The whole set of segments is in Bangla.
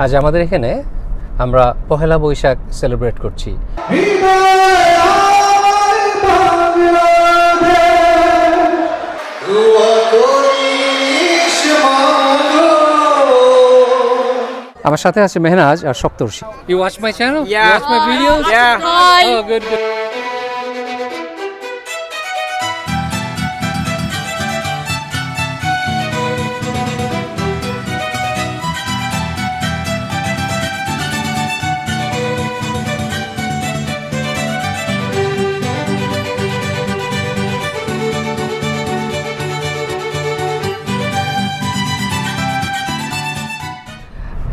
আজ আমাদের এখানে আমরা পহেলা বৈশাখ সেলিব্রেট করছি। আমার সাথে আছে মেহনাজ আর সপ্তর্ষি। You watch my channel? Yeah. You watch my videos? Yeah. Hi. Oh, good.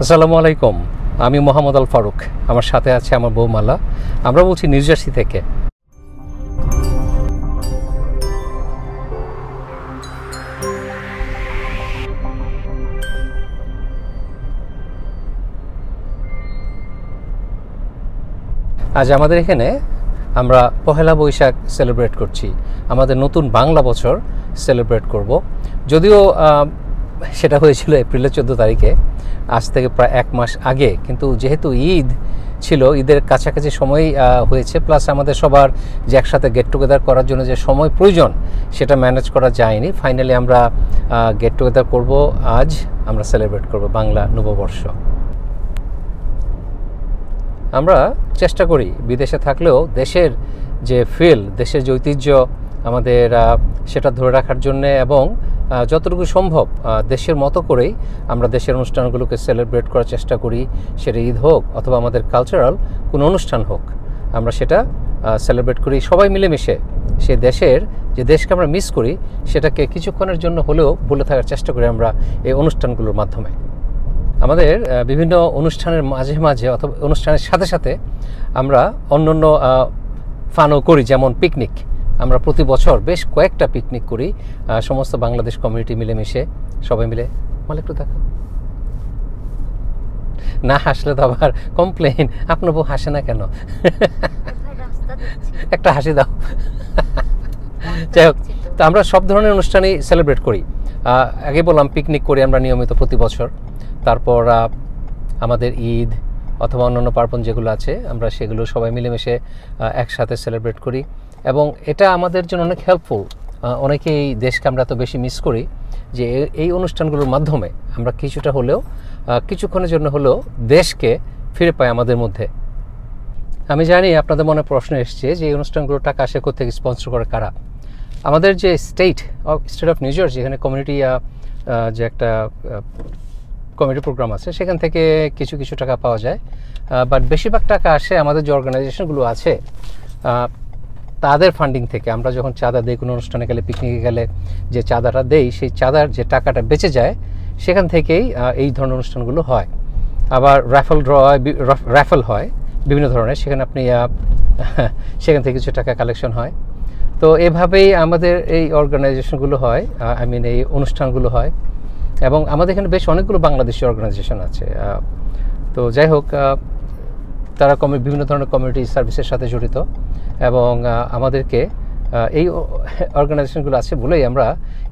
আসসালামু আলাইকুম, আমি মোহাম্মদ আল ফারুক, আমার সাথে আছে আমার বউ মালা। আমরা বলছি নিউ জার্সি থেকে। আজ আমাদের এখানে আমরা পহেলা বৈশাখ সেলিব্রেট করছি, আমাদের নতুন বাংলা বছর সেলিব্রেট করব। যদিও সেটা হয়েছিল এপ্রিলের 14 তারিখে, আজ থেকে প্রায় 1 মাস আগে, কিন্তু যেহেতু ঈদ ছিল, ঈদের কাছাকাছি সময় হয়েছে, প্লাস আমাদের সবার যে একসাথে গেট টুগেদার করার জন্য যে সময় প্রয়োজন সেটা ম্যানেজ করা যায়নি। ফাইনালি আমরা গেট টুগেদার করব, আজ আমরা সেলিব্রেট করব বাংলা নববর্ষ। আমরা চেষ্টা করি বিদেশে থাকলেও দেশের যে ফিল, দেশের যে ঐতিহ্য আমাদের সেটা ধরে রাখার জন্যে, এবং যতটুকু সম্ভব দেশের মতো করেই আমরা দেশের অনুষ্ঠানগুলোকে সেলিব্রেট করার চেষ্টা করি। সেটা ঈদ হোক অথবা আমাদের কালচারাল কোনো অনুষ্ঠান হোক, আমরা সেটা সেলিব্রেট করি সবাই মিলেমিশে। সে দেশের যে দেশকে আমরা মিস করি সেটাকে কিছুক্ষণের জন্য হলেও ভুলে থাকার চেষ্টা করি আমরা এই অনুষ্ঠানগুলোর মাধ্যমে। আমাদের বিভিন্ন অনুষ্ঠানের মাঝে মাঝে অথবা অনুষ্ঠানের সাথে সাথে আমরা অন্যান্য ফানও করি, যেমন পিকনিক। আমরা প্রতি বছর বেশ কয়েকটা পিকনিক করি সমস্ত বাংলাদেশ কমিউনিটি মিলেমিশে, সবাই মিলে। মানে একটু দেখো, না হাসলে তো আবার কমপ্লেন, আপনার বউ হাসে না কেন? একটা হাসি দাও। যাই হোক, তো আমরা সব ধরনের অনুষ্ঠানই সেলিব্রেট করি। আগে বললাম পিকনিক করি আমরা নিয়মিত প্রতি বছর। তারপর আমাদের ঈদ অথবা অন্যান্য পার্বণ যেগুলো আছে আমরা সেগুলো সবাই মিলেমিশে একসাথে সেলিব্রেট করি, এবং এটা আমাদের জন্য অনেক হেল্পফুল। অনেকেই দেশকে আমরা এত বেশি মিস করি যে এই অনুষ্ঠানগুলোর মাধ্যমে আমরা কিছুটা হলেও কিছুক্ষণের জন্য হলেও দেশকে ফিরে পাই আমাদের মধ্যে। আমি জানি আপনাদের মনে প্রশ্ন এসছে যে এই অনুষ্ঠানগুলোর টাকা আসে কোত্থেকে, স্পন্সর করে কারা। আমাদের যে স্টেট অফ নিউ জার্সি, যেখানে কমিউনিটি যে একটা কমিটি প্রোগ্রাম আছে, সেখান থেকে কিছু কিছু টাকা পাওয়া যায়, বাট বেশিরভাগ টাকা আসে আমাদের যে অর্গানাইজেশনগুলো আছে তাদের ফান্ডিং থেকে। আমরা যখন চাঁদা দিই কোনো অনুষ্ঠানে গেলে, পিকনিকে গেলে যে চাঁদাটা দেই, সেই চাঁদার যে টাকাটা বেঁচে যায় সেখান থেকেই এই ধরনের অনুষ্ঠানগুলো হয়। আবার র্যাফেল হয় বিভিন্ন ধরনের, সেখানে আপনি সেখান থেকে কিছু টাকা কালেকশন হয়। তো এভাবেই আমাদের এই অর্গানাইজেশনগুলো হয়, এই অনুষ্ঠানগুলো হয়। এবং আমাদের এখানে বেশ অনেকগুলো বাংলাদেশি অর্গানাইজেশন আছে। তো যাই হোক, তারা বিভিন্ন ধরনের কমিউনিটি সার্ভিসের সাথে জড়িত, এবং আমাদেরকে এই অর্গানাইজেশনগুলো আছে বলেই আমরা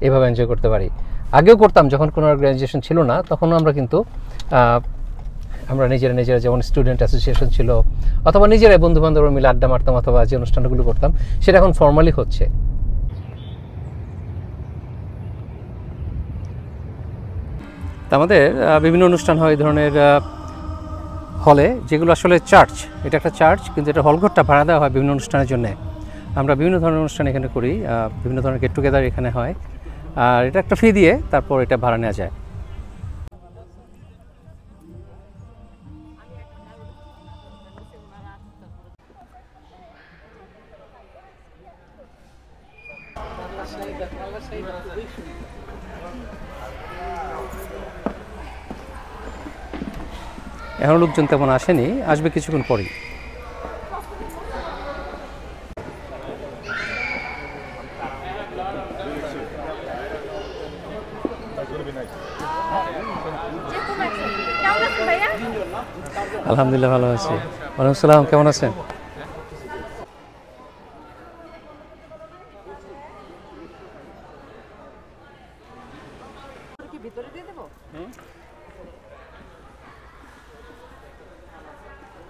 এভাবে এনজয় করতে পারি। আগেও করতাম, যখন কোনো অর্গানাইজেশন ছিল না তখনও আমরা কিন্তু আমরা নিজেরা যেমন স্টুডেন্ট অ্যাসোসিয়েশন ছিল, অথবা নিজেরাই বন্ধুবান্ধবরা মিলে আড্ডা মারতাম, অথবা যে অনুষ্ঠানগুলো করতাম সেটা এখন ফর্মালি হচ্ছে। আমাদের বিভিন্ন অনুষ্ঠান হয় এই ধরনের হলে, যেগুলো আসলে চার্চ। এটা একটা চার্চ, কিন্তু এটা হলঘরটা ভাড়া দেওয়া হয় বিভিন্ন অনুষ্ঠানের জন্য। আমরা বিভিন্ন ধরনের অনুষ্ঠান এখানে করি, বিভিন্ন ধরনের গেট টুগেদার এখানে হয়, আর এটা একটা ফি দিয়ে তারপর এটা ভাড়া নেওয়া যায়। এখন লোকজন তেমন আসেনি, আসবে কিছুক্ষণ পরেই। আলহামদুলিল্লাহ, ভালো আছি। ওয়ালাইকুম আসসালাম, কেমন আছেন?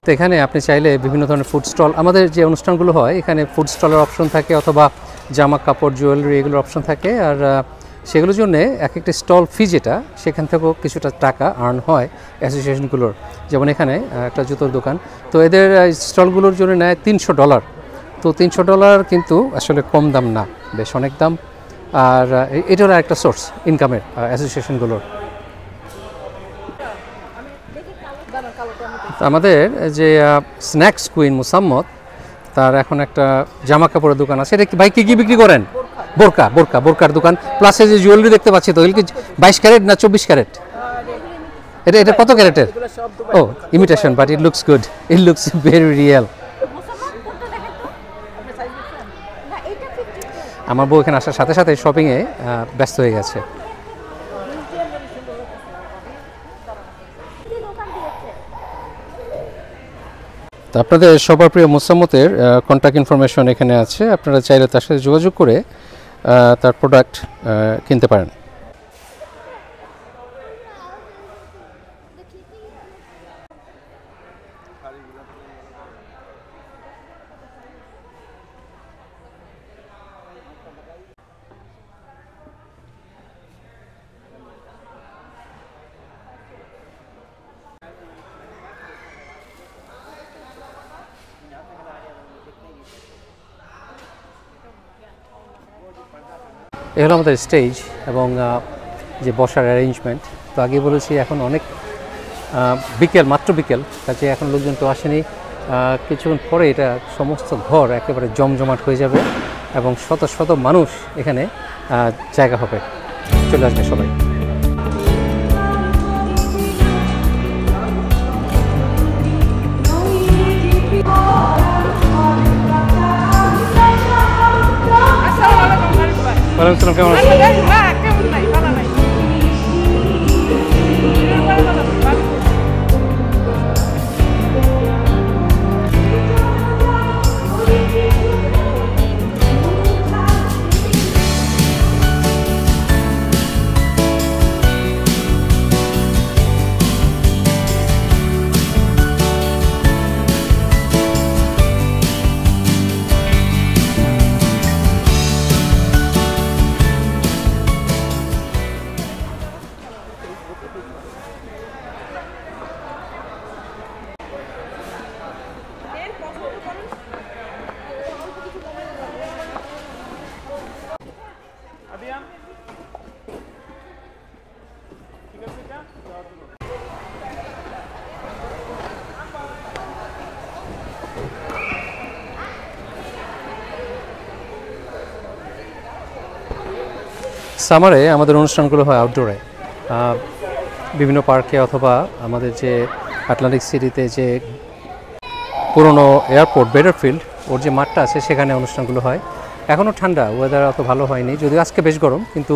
তো এখানে আপনি চাইলে বিভিন্ন ধরনের ফুড স্টল, আমাদের যে অনুষ্ঠানগুলো হয় এখানে ফুড স্টলের অপশন থাকে, অথবা জামা কাপড় জুয়েলারি এগুলোর অপশন থাকে। আর সেগুলোর জন্য এক একটা স্টল ফি যেটা, সেখান থেকেও কিছুটা টাকা আর্ন হয় অ্যাসোসিয়েশনগুলোর। যেমন এখানে একটা জুতোর দোকান, তো এদের স্টলগুলোর জন্য নেয় $300। তো $300 কিন্তু আসলে কম দাম না, বেশ অনেক দাম। আর এটা হলো একটা সোর্স ইনকামের অ্যাসোসিয়েশনগুলোর। আমাদের যে স্ন্যাক্স কুইন মুসাম্মত, তার এখন একটা জামা কাপড়ের দোকান আছে। এটা কি ভাই কী বিক্রি করেন? বোরকার দোকান, প্লাস এই যে জুয়েলারি দেখতে পাচ্ছি, তো এগুলো কি 22 ক্যারেট না 24 ক্যারেট? এটা কত ক্যারেটের? ও imitation, but it looks good, it looks very real. আমার বউ এখানে আসার সাথে সাথে শপিংয়ে ব্যস্ত হয়ে গেছে। তো আপনাদের সবার প্রিয় মুসাম্মতের কন্ট্যাক্ট ইনফরমেশন এখানে আছে, আপনারা চাইলে তার সাথে যোগাযোগ করে তার প্রোডাক্ট কিনতে পারেন। এ হলো আমাদের স্টেজ এবং যে বসার অ্যারেঞ্জমেন্ট। তো আগে বলেছি এখন অনেক বিকেল, মাত্র বিকেল, কাজে এখন লোকজন তো আসেনি। কিছুক্ষণ পরে এটা সমস্ত ঘর একেবারে জমজমাট হয়ে যাবে এবং শত শত মানুষ এখানে জায়গা হবে, চলে আসবে সবাই। ওয়ালাইকুম আসসালাম, কেমন আছেন? সামারে আমাদের অনুষ্ঠানগুলো হয় আউটডোরে, বিভিন্ন পার্কে, অথবা আমাদের যে আটলান্টিক সিটিতে যে পুরনো এয়ারপোর্ট বেডারফিল্ড, ওর যে মাঠটা আছে সেখানে অনুষ্ঠানগুলো হয়। এখনও ঠান্ডা, ওয়েদার অত ভালো হয়নি, যদিও আজকে বেশ গরম, কিন্তু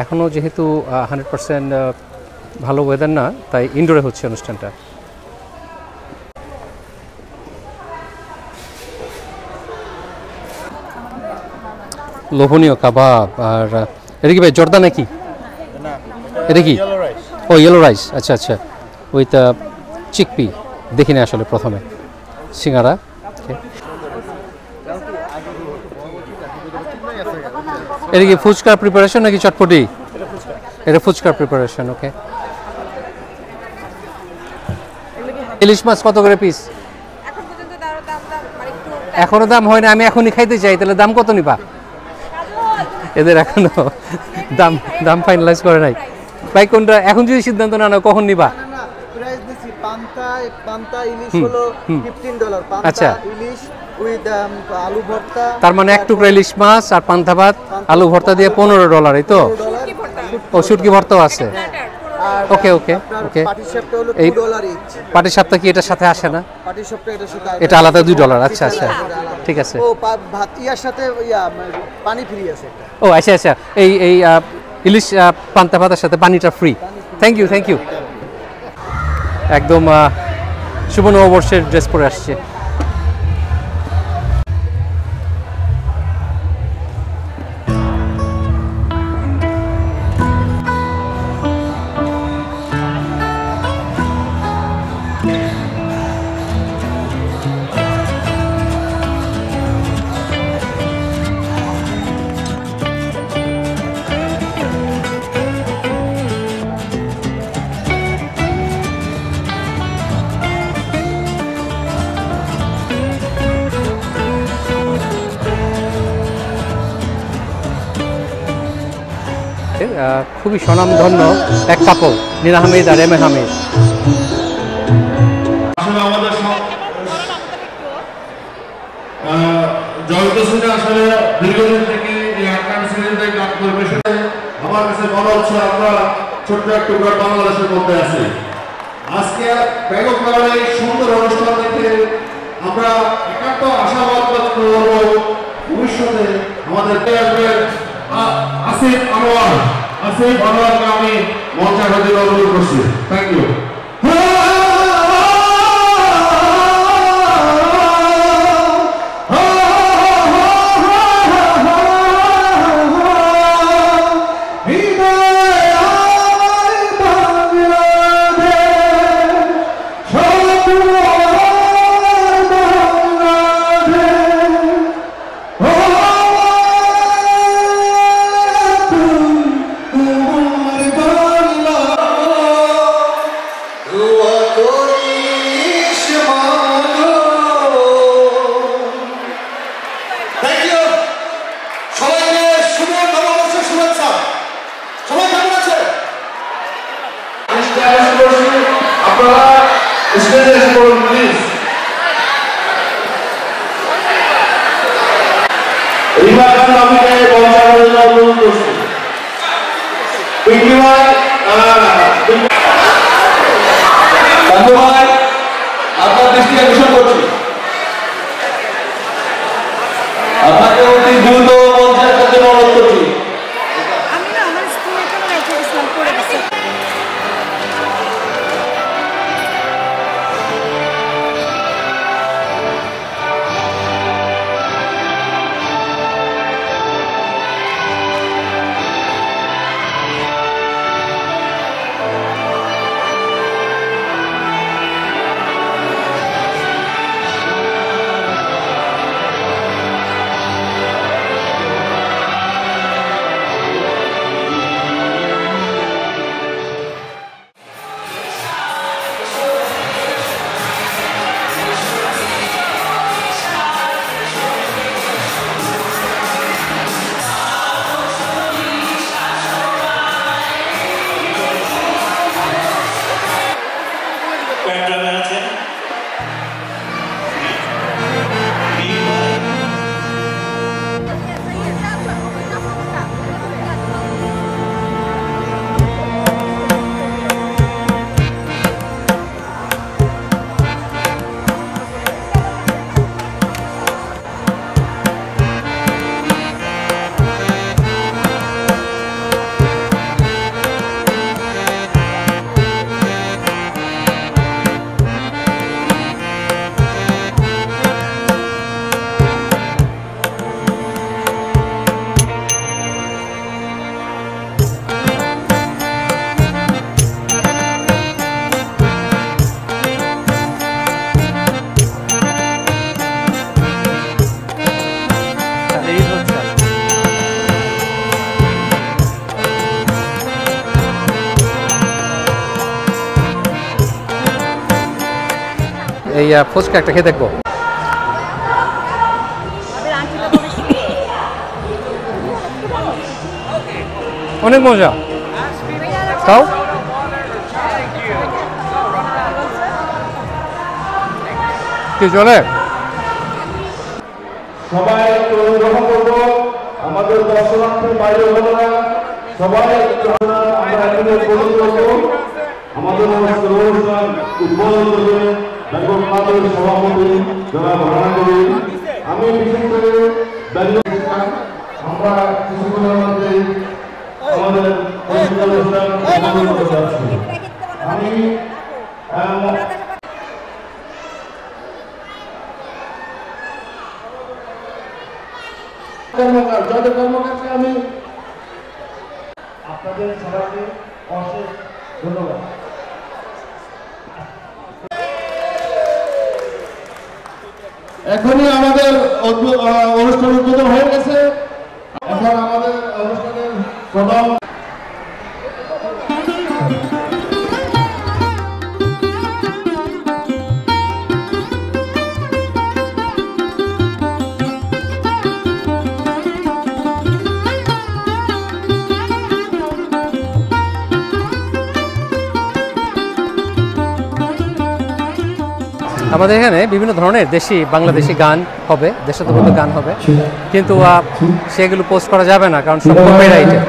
এখনও যেহেতু 100% ভালো ওয়েদার না, তাই ইনডোরে হচ্ছে অনুষ্ঠানটা। লোভনীয় কাবাব। আর এটা কি ভাই জর্দা নাকি? এটা কি? ও ইয়েলো রাইস, আচ্ছা আচ্ছা, উইথ চিকপি। দেখিনি আসলে প্রথমে। সিঙ্গারা, এটা কি ফুচকার প্রিপারেশন নাকি চটপটি? এটা ফুচকার প্রিপারেশন, ওকে। ইলিশ মাছ কত করে পিস? এখনো দাম হয় না, আমি এখনই খাইতে চাই, তাহলে দাম কত নিবা? এদের এখনো দাম ফাইনালাইজ করে নাই। ভাই কোনটা এখন যদি সিদ্ধান্ত না নাও কখন নিবা? আচ্ছা, তার মানে এক টুকরা ইলিশ মাছ আর পান্তা ভাত আলু ভর্তা দিয়ে $15, এই তো? ও শুটকি ভর্তাও আছে, ওকে ওকে ওকে। এই পাটিসাপটা কি এটার সাথে আসে না? এটা আলাদা $2, আচ্ছা আচ্ছা, ঠিক আছে। ও আচ্ছা আচ্ছা, এই ইলিশ পান্তা ভাতের সাথে পানিটা free. Thank you thank you. একদম শুভ নববর্ষের ড্রেস পরে আসছে। খুবই স্বনামধন্য এক কাপড়, নীরা হামিদ আর এম এ হামিদ। আসলে আমাদের জয়ন্ত সিং আসলে দীর্ঘদিন থেকে এই আটকান সিরিজে কাজ করবে, আমার কাছে মনে হচ্ছে আমরা ছোট্ট একটু বাংলাদেশের মধ্যে আছি। আজকে ব্যাপক কারণে এই সুন্দর অনুষ্ঠান দেখে আমরা একান্ত আশাবাদ ব্যক্ত করব ভবিষ্যতে আমাদের আসিফ আনোয়ারকে আমি মঞ্চে হাজির অনুরোধ করছি। Thank you. আপনার দৃষ্টি আকর্ষণ করছি, আপনাকে অতি দ্রুত মঞ্চে আসার জন্য অনুরোধ করছি। এই ফুচকা একটা খেয়ে দেখবো। অনেক মজা, খাও। কি চলে? সবাই একটু গ্রহণ করবো, আমাদের দর্শনার্থীর বাইরে হলো না, সবাই আমরা এখানে গ্রহণ করবো। আমাদের অনুষ্ঠান উদ্বোধন করবেন ব্যাংকক ক্লাবের সভাপতি জনাব রানা কবির। আমি বিশেষ করে আমরা কিছুক্ষণের মধ্যে আমাদের অনুষ্ঠান উদ্বোধন করতে যাচ্ছি। আমি জয় কর্মকারকে আমি আপনাদের সবাইকে অশেষ ধন্যবাদ। এখনই আমাদের অনুষ্ঠান উদ্বোধন হয়ে গেছে। এখন আমাদের অনুষ্ঠানের প্রধান আমাদের এখানে বিভিন্ন ধরনের দেশি বাংলাদেশি গান হবে, দেশাত্মবোধক গান হবে, কিন্তু সেগুলো পোস্ট করা যাবে না কারণ সব কপিরাইটেড।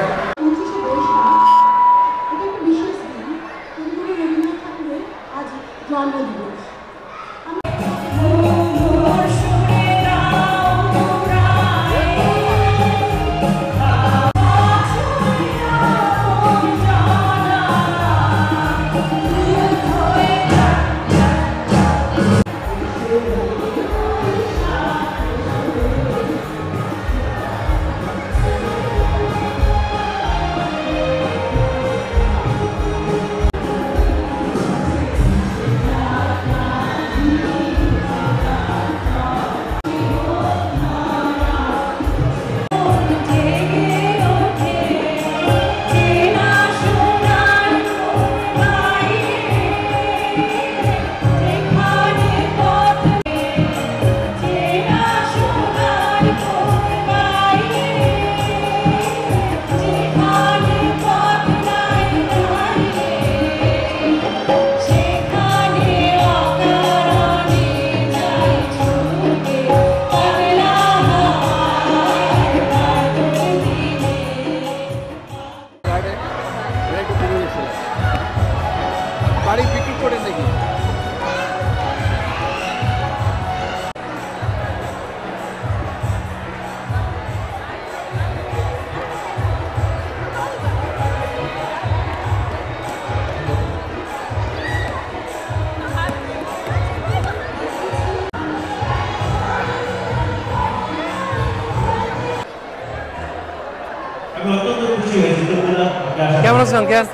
বাড়ি বিক্রি করেন নাকি? কেমন আছেন আঙ্কেল?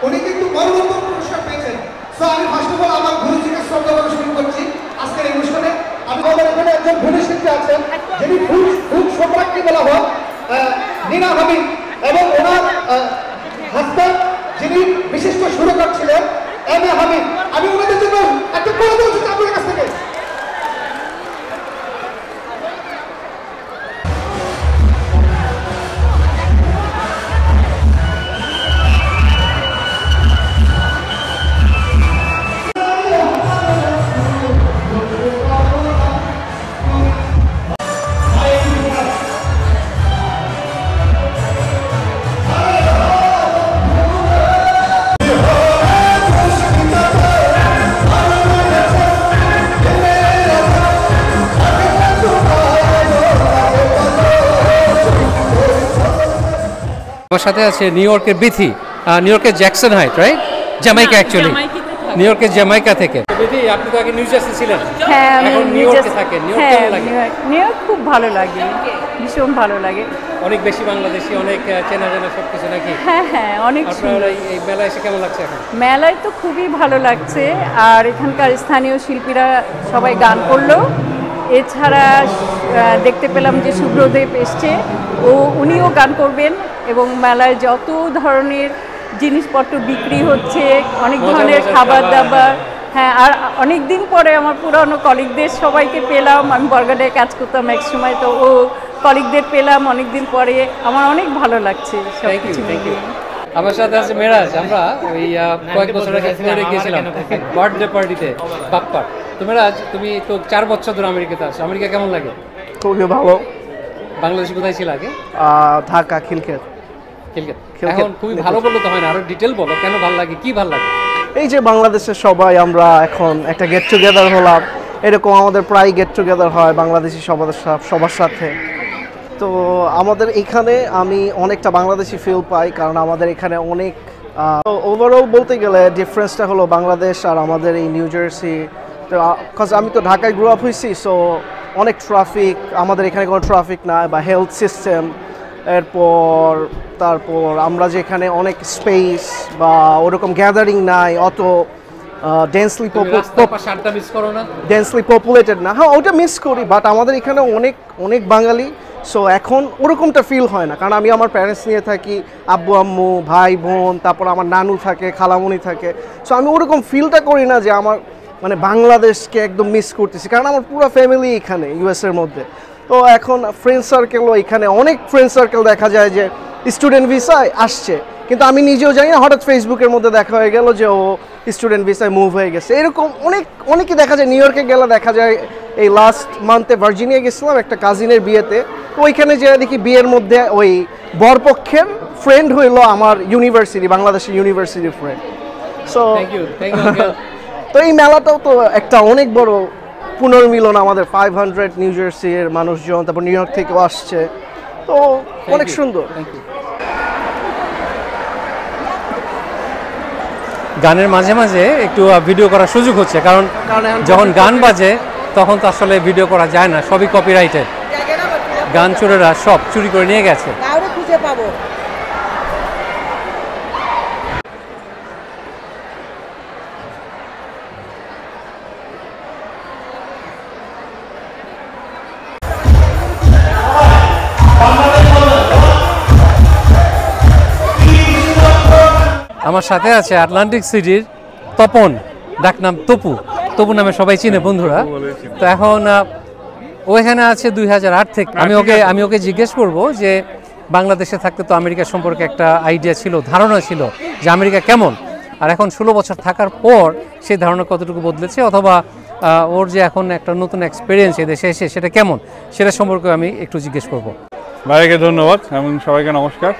উনি কিন্তু মরণোত্তর পুরস্কার পেয়েছেন। সো আমি ফার্স্ট অফ অল আমার গুরুজিকে শ্রদ্ধা করে শুরু করছি আজকের এই অনুষ্ঠানে। আমি আমাদের এখানে একজন গুরু শিক্ষক আছেন যিনি ফুল সম্রাজ্ঞী বলা হয়, নীনা হামিদ, এবং ওনার হাজব্যান্ড যিনি বিশিষ্ট সুরকার ছিলেন এম এ হামিদ। আমি ওনাদের জন্য একটা করে দেওয়া উচিত আপনাদের কাছ থেকে। আমার সাথে আছে নিউ ইয়র্কের বিথি, নিউ ইয়র্কের Jackson height, right? Jamaica actually, new ইয়র্কের জ্যামাইকা থেকে। বিথি, আপনি তো আগে নিউ জার্সি ছিলেন, হ্যাঁ আমি এখন নিউ ইয়র্কে থাকেন। নিউ ইয়র্ক কেমন লাগে? নিউ ইয়র্ক খুব ভালো লাগে, ভীষণ ভালো লাগে। অনেক বেশি বাংলাদেশি, অনেক চেনা জানা সব কিছু নাকি? হ্যাঁ হ্যাঁ, অনেক আপনার এই মেলায় এসে কেমন লাগছে এখন? মেলায় তো খুবই ভালো লাগছে, আর এখানকার স্থানীয় শিল্পীরা সবাই গান করলো। এছাড়া দেখতে পেলাম যে শুভ্রদেব এসছে, উনিও গান করবেন, এবং মেলায় যত ধরনের জিনিসপত্র বিক্রি হচ্ছে, অনেক ধরনের খাবার দাবার। হ্যাঁ, আর অনেক দিন পরে আমার পুরানো কলিগদের সবাইকে পেলাম। আমি বরগাডায় কাজ করতাম এক সময়, তো ও কলিগদের পেলাম অনেক দিন পরে, আমার অনেক ভালো লাগছে সব কিছু মিলিয়ে। আমার সাথে আছে মেরাজ। আমরা ওই কয়েক বছর আগে ফ্লোরে গিয়েছিলাম বার্থডে পার্টিতে বাপ্পার। তো মেরাজ, তুমি তো 4 বছর ধরে আমেরিকাতে আছো, আমেরিকা কেমন লাগে? খুবই ভালো। বাংলাদেশে কোথায় ছিল আগে? ঢাকা, খিলক্ষেত। এখন খুবই ভালো বললে তো হয় না, আরো ডিটেল বলো, কেন ভালো লাগে, কি ভালো লাগে? এই যে বাংলাদেশের সবাই আমরা এখন একটা গেট টুগেদার হলাম, এরকম আমাদের প্রায় গেট টুগেদার হয় বাংলাদেশি সবার সাথে। তো আমাদের এখানে আমি অনেকটা বাংলাদেশি ফিল পাই, কারণ আমাদের এখানে অনেক ওভারঅল বলতে গেলে ডিফারেন্সটা হলো বাংলাদেশ আর আমাদের এই নিউ জার্সি। তো কজ আমি তো ঢাকায় গ্রো আপ হয়েছি, সো অনেক ট্রাফিক, আমাদের এখানে কোনো ট্রাফিক নাই, বা হেলথ সিস্টেম, তারপর আমরা যে এখানে অনেক স্পেস বা ওরকম গ্যাদারিং নাই, অত ডেন্সলি মিস করো না? ডেন্সলি পপুলেটেড না। হ্যাঁ, ওটা মিস করি, বাট আমাদের এখানে অনেক অনেক বাঙালি, সো এখন ওরকমটা ফিল হয় না, কারণ আমি আমার প্যারেন্টস নিয়ে থাকি, আব্বু আম্মু ভাই বোন, তারপর আমার নানু থাকে, খালামণি থাকে, সো আমি ওরকম ফিলটা করি না যে আমার মানে বাংলাদেশকে একদম মিস করতেছি, কারণ আমার পুরো ফ্যামিলি এখানে ইউএসের মধ্যে। তো এখন ফ্রেন্ড সার্কেলও এখানে অনেক ফ্রেন্ড সার্কেল দেখা যায় যে স্টুডেন্ট ভিসায় আসছে, কিন্তু আমি নিজেও জানি না, হঠাৎ ফেসবুকের মধ্যে দেখা হয়ে গেল যে ও স্টুডেন্ট ভিসায় মুভ হয়ে গেছে। এরকম অনেকেই দেখা যায়। নিউ ইয়র্কে গেলে দেখা যায়, এই লাস্ট মান্থে ভার্জিনিয়া গেছিলাম একটা কাজিনের বিয়েতে, তো ওইখানে যে দেখি বিয়ের মধ্যে ওই বরপক্ষের ফ্রেন্ড হইলো আমার ইউনিভার্সিটি, বাংলাদেশের ইউনিভার্সিটির ফ্রেন্ড। সো তো এই মেলাটাও তো একটা অনেক বড় পুনর্মিলন, আমাদের 500 নিউ জার্সির মানুষজন, তারপর নিউ ইয়র্ক থেকেও আসছে, তো অনেক সুন্দর। গানের মাঝে মাঝে একটু ভিডিও করার সুযোগ হচ্ছে, কারণ যখন গান বাজে তখন তো আসলে ভিডিও করা যায় না, সবই কপিরাইটেড। গান চোরেরা সব চুরি করে নিয়ে গেছে। খুঁজে পাবো। আমার সাথে আছে আটলান্টিক সিটির তপন, ডাকনাম তপু, তপু নামে সবাই চিনে বন্ধুরা। তো এখন ও এখানে আছে 2008 থেকে। আমি ওকে জিজ্ঞেস করব যে বাংলাদেশে থাকতে তো আমেরিকা সম্পর্কে একটা আইডিয়া ছিল, ধারণা ছিল যে আমেরিকা কেমন, আর এখন 16 বছর থাকার পর সেই ধারণা কতটুকু বদলেছে, অথবা ওর যে এখন একটা নতুন এক্সপিরিয়েন্স এদেশে এসে সেটা কেমন, সেটা সম্পর্কে আমি একটু জিজ্ঞেস করব। ভাইকে ধন্যবাদ এবং সবাইকে নমস্কার।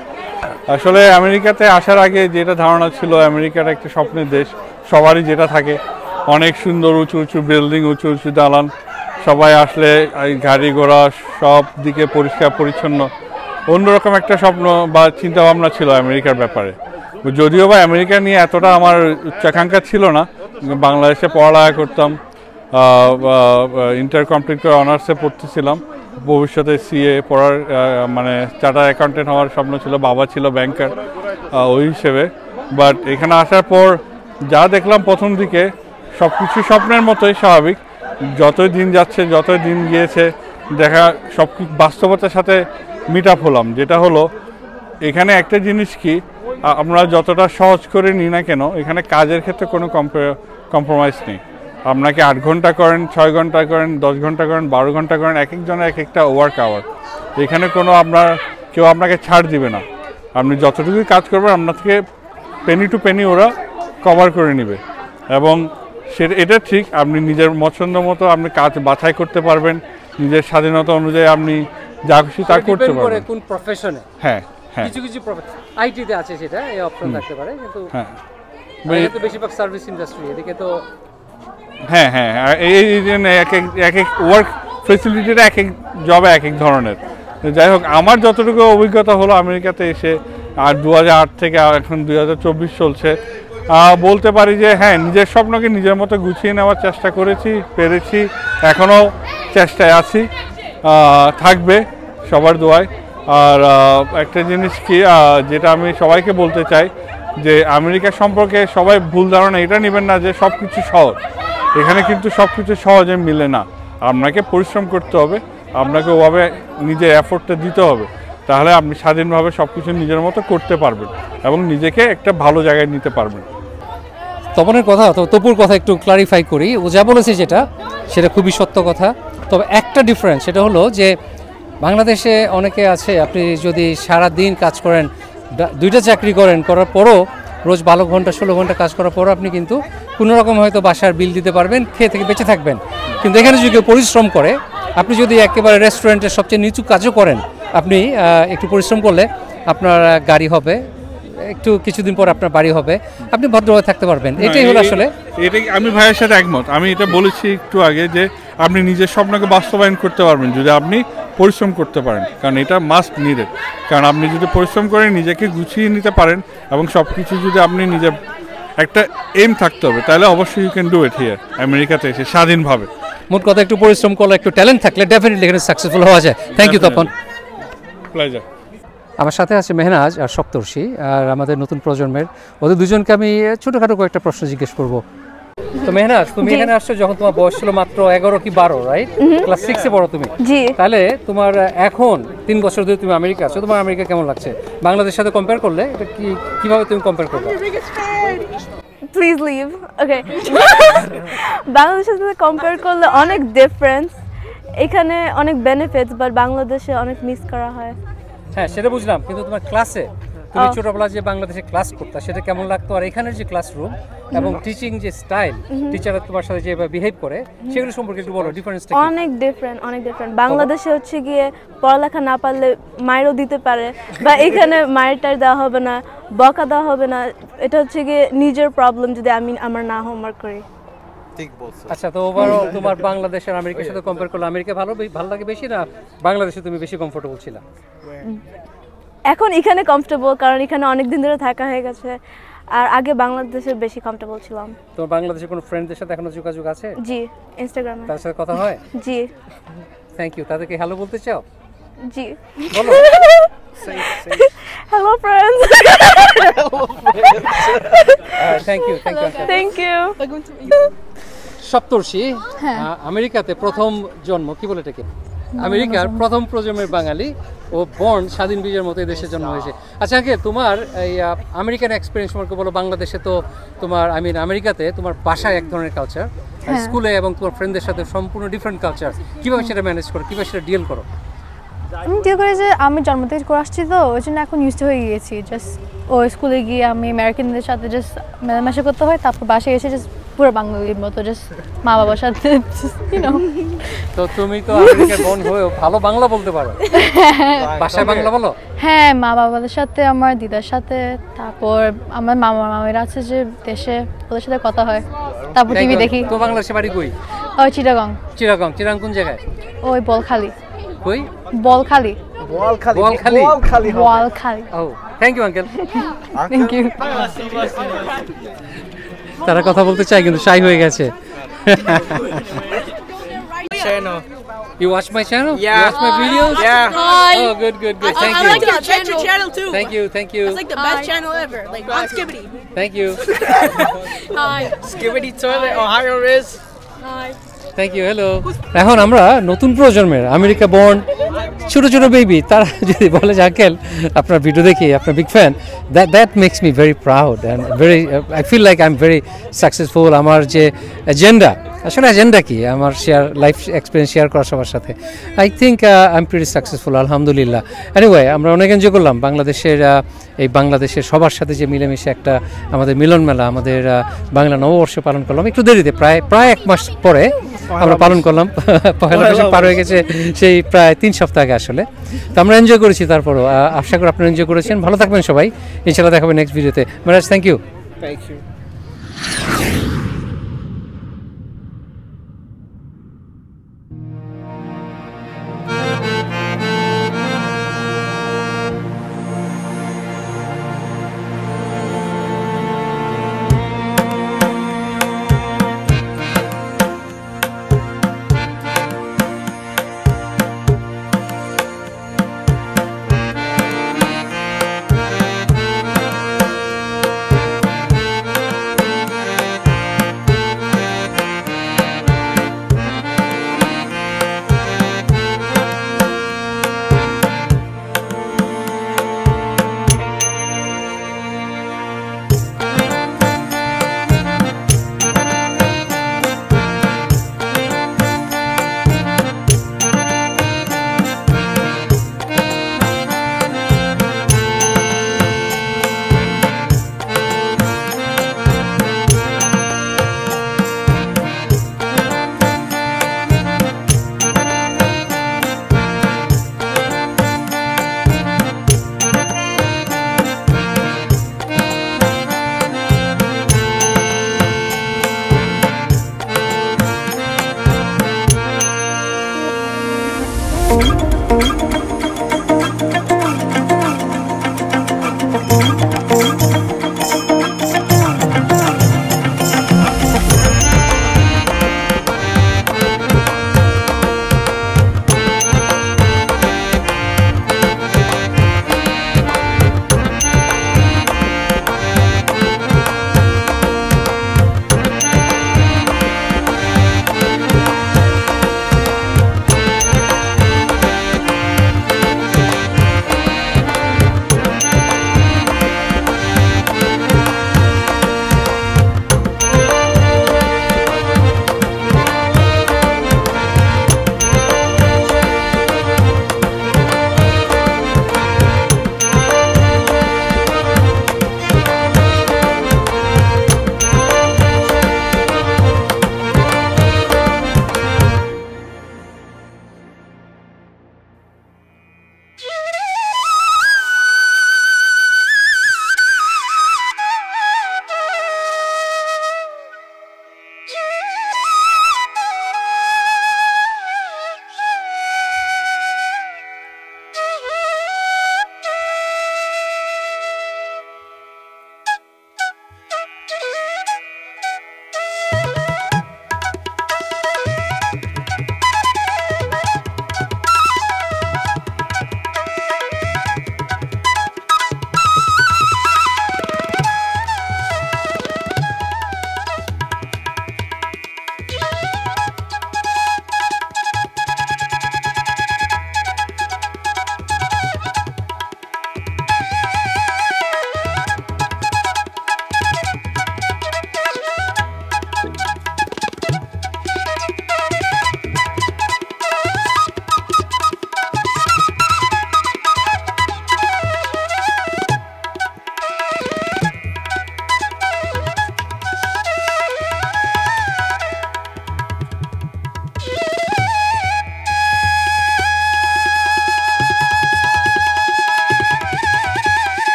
আসলে আমেরিকাতে আসার আগে যেটা ধারণা ছিল, আমেরিকার একটা স্বপ্নের দেশ, সবারই যেটা থাকে, অনেক সুন্দর উঁচু উঁচু বিল্ডিং, উঁচু উঁচু দালান, সবাই আসলে গাড়ি ঘোড়া সব দিকে পরিষ্কার পরিচ্ছন্ন, অন্যরকম একটা স্বপ্ন বা চিন্তা ভাবনা ছিল আমেরিকার ব্যাপারে। যদিও বা আমেরিকা নিয়ে এতটা আমার উচ্চাকাঙ্ক্ষা ছিল না, বাংলাদেশে পড়ালেখা করতাম, ইন্টার কমপ্লিট করে অনার্সে পড়তেছিলাম, ভবিষ্যতে সিএ পড়ার মানে চার্টার অ্যাকাউন্টেন্ট হওয়ার স্বপ্ন ছিল, বাবা ছিল ব্যাংকার ওই হিসেবে। বাট এখানে আসার পর যা দেখলাম প্রথম দিকে সব কিছু স্বপ্নের মতোই স্বাভাবিক, যতই দিন যাচ্ছে যতই দিন গিয়েছে দেখা সব বাস্তবতার সাথে মিট আপ হলাম। যেটা হলো এখানে একটা জিনিস কি, আমরা যতটা সহজ করে নিই না কেন, এখানে কাজের ক্ষেত্রে কোনো কম্প্রোমাইজ নেই। আপনাকে 8 ঘন্টা করেন, 6 ঘন্টা করেন, 10 ঘন্টা করেন, 12 ঘন্টা করেন, এক একজনের এক একটা ওয়ার্ক আওয়ার। এখানে কোনো কেউ আপনাকে ছাড় দিবে না। আপনি যতটুকুই কাজ করবেন আপনার থেকে পেনি টু পেনি ওরা কভার করে নেবে, এবং এটা ঠিক আপনি নিজের পছন্দ মতো আপনি কাজ বাছাই করতে পারবেন, নিজের স্বাধীনতা অনুযায়ী আপনি যা খুশি তা করতে পারবেন। কোন প্রফেশনে? হ্যাঁ হ্যাঁ, কিছু কিছু আইটিতে আছে সেটা, এই অপশন থাকতে পারে, কিন্তু হ্যাঁ তো বেশিরভাগ সার্ভিস ইন্ডাস্ট্রি, এদিকে তো হ্যাঁ হ্যাঁ, এই জন্য এক এক ওয়ার্ক ফেসিলিটিটা এক এক জবে এক এক ধরনের। যাই হোক, আমার যতটুকু অভিজ্ঞতা হলো আমেরিকাতে এসে, আর 2008 থেকে এখন 2024 চলছে, বলতে পারি যে হ্যাঁ, নিজের স্বপ্নকে নিজের মতো গুছিয়ে নেওয়ার চেষ্টা করেছি, পেরেছি, এখনও চেষ্টায় আছি, থাকবে সবার দোয়ায়। আর একটা জিনিস কি, যেটা আমি সবাইকে বলতে চাই, যে আমেরিকা সম্পর্কে সবাই ভুল ধারণা এটা নেবেন না যে সব কিছু সহজ। এখানে কিন্তু সব কিছু সহজে মিলে না, আপনাকে পরিশ্রম করতে হবে, আপনাকে ওভাবে নিজের এফোর্টটা দিতে হবে, তাহলে আপনি স্বাধীনভাবে সব কিছু নিজের মতো করতে পারবেন এবং নিজেকে একটা ভালো জায়গায় নিতে পারবেন। তপনের কথা, তো তপুর কথা একটু ক্লারিফাই করি। ও যা বলেছে সেটা খুবই সত্য কথা। তবে একটা ডিফারেন্স, সেটা হলো যে বাংলাদেশে অনেকে আছে, আপনি যদি সারা দিন কাজ করেন, 2টা চাকরি করার পরও রোজ 12 ঘন্টা 16 ঘন্টা কাজ করার পরও আপনি কিন্তু কোনোরকম হয়তো বাসার বিল দিতে পারবেন, খেয়ে থেকে বেঁচে থাকবেন। কিন্তু এখানে যদি কেউ পরিশ্রম করে, আপনি যদি একেবারে রেস্টুরেন্টের সবচেয়ে নিচু কাজও করেন, আপনি একটু পরিশ্রম করলে আপনার গাড়ি হবে, একটু কিছুদিন পর আপনার বাড়ি হবে, আপনি ভদ্রভাবে থাকতে পারবেন। এটাই হলো আসলে, এটাই আমি ভাইয়ের সাথে একমত। আমি এটা বলেছি একটু আগে যে আপনি নিজের স্বপ্নকে বাস্তবায়ন করতে পারবেন যদি আপনি পরিশ্রম করতে পারেন, কারণ এটা মাস্ট নিডেড। কারণ আপনি যদি পরিশ্রম করে নিজেকে গুছিয়ে নিতে পারেন এবং সব কিছু যদি আপনি নিজের একটা এম থাকতে হবে, তাহলে অবশ্যই you can do it here, আমেরিকাতে এসে স্বাধীনভাবে। মোট কথা, একটু পরিশ্রম করলে, একটু ট্যালেন্ট থাকলে ডেফিনেটলি এখানে সাকসেসফুল হওয়া যায়। Thank you Tapan. প্লেজার। আমার সাথে আছে মেহনাজ আর সপ্তর্ষি, আর আমাদের নতুন প্রজন্মের, ওদের দুজনকে আমি ছোটোখাটো কয়েকটা প্রশ্ন জিজ্ঞেস করব। তো মেহনাজ, তুমি এখানে আসছো যখন তোমার বয়স ছিল মাত্র 11 কি 12, রাইট? ক্লাস 6 এ পড়ো তুমি। জি। তাহলে তোমার এখন 3 বছর ধরে তুমি আমেরিকা আছো, তোমার আমেরিকা কেমন লাগছে? বাংলাদেশের সাথে কম্পেয়ার করলে এটা কিভাবে তুমি কম্পেয়ার করবে? Please leave. ওকে, বাংলাদেশের সাথে কম্পেয়ার করলে অনেক ডিফারেন্স। এখানে অনেক বেনিফিটস, বাট বাংলাদেশে অনেক মিস করা হয়। হ্যাঁ, সেটা বুঝলাম, কিন্তু তোমার ক্লাসে তুমি ছোটবেলা যে বাংলাদেশে ক্লাস করতে সেটা কেমন লাগতো, আর এখানের যে ক্লাসরুম এবং টিচিং যে স্টাইল, টিচাররা তোমার সাথে যেভাবে বিহেভ করে সেগুলো সম্পর্কে একটু বলো, ডিফারেন্সটা কি? অনেক ডিফারেন্ট, অনেক ডিফারেন্ট। বাংলাদেশে হচ্ছে গিয়ে পড়ালেখা না পারলে মাইরও দিতে পারে, বা এখানে মাইরটার দেওয়া হবে না, বকা দেওয়া হবে না। এটা হচ্ছে গিয়ে নিজের প্রবলেম যদি আমি আমার না হোমওয়ার্ক করি। আচ্ছা, তো ওভারঅল তোমার বাংলাদেশ আর আমেরিকার সাথে কম্পেয়ার করলে আমেরিকা ভালো লাগে বেশি, না বাংলাদেশে তুমি বেশি কমফোর্টেবল ছিলা? এখন এখানে কমফোর্টেবল, কারণ এখানে অনেক দিন ধরে থাকা হয়ে গেছে। আর আগে বাংলাদেশে বেশি কমফোর্টেবল ছিলাম। তোমার বাংলাদেশে কোনো ফ্রেন্ডদের সাথে এখনো যোগাযোগ আছে? জি, ইনস্টাগ্রামে। তার সাথে কথা হয়? জি। Thank you. তাদেরকে হ্যালো বলতে চাও? জি। বলো। Hello friends. Thank you, thank you. Thank you. Saptarshi আমেরিকাতে প্রথম জন্ম, কি বলে এটাকে, আমেরিকার প্রথম প্রজন্মের বাঙালি ও বর্ন স্বাধীন বীজের মতো দেশের জন্ম হয়েছে। আচ্ছা আগে তোমার এই আমেরিকান এক্সপিরিয়েন্স সম্পর্কে বলো। বাংলাদেশে তো তোমার আমেরিকাতে তোমার বাসায় এক ধরনের কালচার, স্কুলে এবং তোমার ফ্রেন্ডদের সাথে সম্পূর্ণ ডিফারেন্ট কালচার, কিভাবে সেটা ম্যানেজ করো, কিভাবে সেটা ডিল করো? আমি ডিল করি যে আমি জন্ম থেকে করে আসছি, তো ওই জন্য এখন ইউজ হয়ে গিয়েছি। জাস্ট ও স্কুলে গিয়ে আমি আমেরিকানদের সাথে জাস্ট মেলামেশা করতে হয়, তারপর বাসায় এসে জাস্ট পুরো বাঙালির মতো জাস্ট মা বাবার সাথে তো তুমি তো আমেরিকার বোন হয়েও ভালো বাংলা বলতে পারো, বাসায় বাংলা বলো? হ্যাঁ, মা বাবাদের সাথে, আমার দিদার সাথে, তারপর আমার মামা মামিরা আছে যে দেশে, ওদের সাথে কথা হয়, তারপর টিভি দেখি। তো বাংলাদেশে বাড়ি কই? ওই চিটাগং। চিটাগং? চিটাগং কোন জায়গায়? ওই বলখালি। কই? বলখালি। বোয়ালখালী। বোয়ালখালী? বলখালি। ও, thank you uncle. Thank you. তারা কথা বলতে চায় কিন্তু শাই হয়ে গেছে। Channel. You watch my channel? Yeah. You watch my videos? Yeah. Oh, good. Thank I you. like your channel too. Thank you. It's like the best channel ever. Like on Skibbity. Thank you. Hi. Skibbity toilet, Ohio Riz. Hi. Thank you. Hello. এখন আমরা নতুন প্রজন্মের আমেরিকা বর্ন ছোট ছোট বেবি, তারা যদি বলে যে আঙ্কেল আপনার ভিডিও দেখি, আপনার big fan, that makes me very proud and very, I feel like I am very successful. আমার যে এজেন্ডা, আসলে এজেন্ডা কি, আমার লাইফ এক্সপিরিয়েন্স শেয়ার করা সবার সাথে, I think I am pretty successful, আলহামদুলিল্লাহ। এনিওয়ে, আমরা অনেক এনজয় করলাম বাংলাদেশের সবার সাথে যে মিলেমিশে একটা আমাদের মিলন মেলা, আমাদের বাংলা নববর্ষ পালন করলাম একটু দেরিতে, প্রায় 1 মাস পরে আমরা পালন করলাম। পয়লা বৈশাখ পার হয়ে গেছে সেই প্রায় 3 সপ্তাহ আগে আসলে। তো আমরা এনজয় করেছি, তারপরও আশা করি আপনারা এনজয় করেছেন। ভালো থাকবেন সবাই, ইনশাআল্লাহ দেখা হবে নেক্সট ভিডিওতে। Maharaj, thank you. Thank you. Thank you.